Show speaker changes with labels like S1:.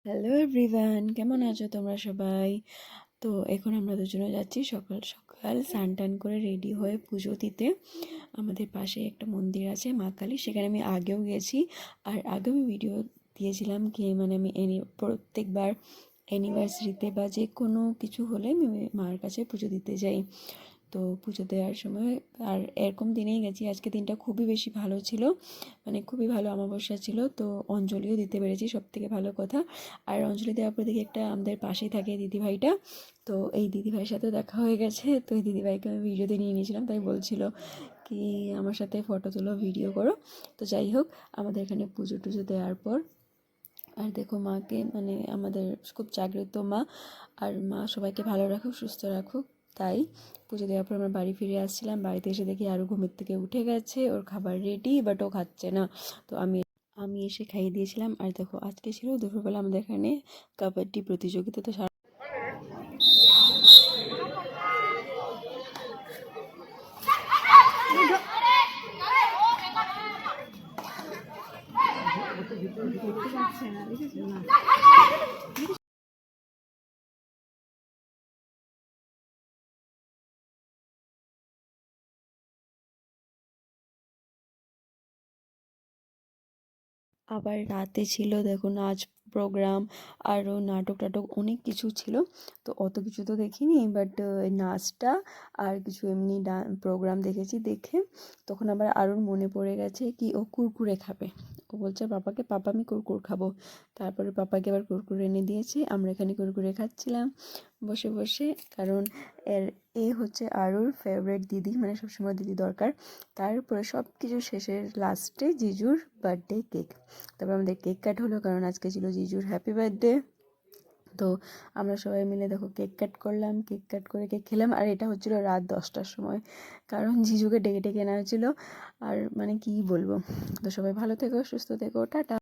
S1: Hello everyone, কেমন আছো তোমরা সবাই? তো এখন আমরা দুজনে যাচ্ছি সকাল সকাল স্নান টান করে রেডি হয়ে পুজো দিতে। আমাদের পাশে একটা মন্দির আছে মা কালী, সেখানে আমি আগেও গেছি। আর আগেও আমি ভিডিও দিয়েছিলাম কি মানে আমি প্রত্যেকবার অ্যানিভার্সারিতে বা যে কোনো কিছু হলে আমি মার কাছে পুজো দিতে যাই। তো পুজো দেওয়ার সময় আর এরকম দিনেই গেছি। আজকে দিনটা খুবই বেশি ভালো ছিল, মানে খুবই ভালো অমাবস্যা ছিল। তো অঞ্জলিও দিতে পেরেছি, সবথেকে ভালো কথা। আর অঞ্জলি দেওয়ার পর দেখি একটা আমাদের পাশেই থাকে দিদিভাইটা, তো এই দিদিভাইয়ের সাথে দেখা হয়ে গেছে। তো এই দিদিভাইকে আমি ভিডিওতে নিয়ে নিয়েছিলাম, তাই বলছিল কি আমার সাথে ফটো তোলো, ভিডিও করো। তো যাই হোক, আমাদের এখানে পুজো টুজো দেওয়ার পর আর দেখো মাকে মানে আমাদের খুব জাগ্রত মা, আর মা সবাইকে ভালো রাখুক, সুস্থ রাখুক। তাই পুজো দেওয়ার পর আমরা বাড়ি ফিরে আসছিলাম, বাড়িতে এসে দেখি আরও ঘুমের থেকে উঠে গেছে, ওর খাবার রেডি, বাট ও খাচ্ছে না। তো আমি আমি এসে খাইয়ে দিয়েছিলাম। আর দেখো আজকে ছিল দুপুরবেলা আমাদের এখানে কাবাডি প্রতিযোগিতা। তো আবার রাতে ছিল দেখো নাচ প্রোগ্রাম, আরও নাটক টাটক অনেক কিছু ছিল। তো অত কিছু তো দেখিনি, বাট নাচটা আর কিছু এমনি প্রোগ্রাম দেখেছি। দেখে তখন আবার আরুর মনে পড়ে গেছে কি ও কুরকুরে খাবে। ও বলছে পাপাকে, পাপা আমি কুরকুর খাবো। তারপরে পাপাকে আবার কুরকুরে এনে দিয়েছি, আমরা এখানে কুরকুরে খাচ্ছিলাম বসে বসে। কারণ এর এ হচ্ছে আরুর ফেভারিট দিদি, মানে সবসময় দিদি দরকার। তারপরে সব কিছু শেষের লাস্টে জিজুর বার্থডে কেক। তারপর আমাদের কেক কাট হলো, কারণ আজকে ছিল জিজুর হ্যাপি বার্থডে। তো আমরা সবাই মিলে দেখো কেক কাট করলাম, কেক কাট করে কেক খেলাম। আর এটা হচ্ছিলো রাত 10টার সময়, কারণ জিজুকে ডেকে ডেকে নেওয়া হয়েছিলো। আর মানে কি বলবো। তো সবাই ভালো থেকো, সুস্থ থেকো, টাটা।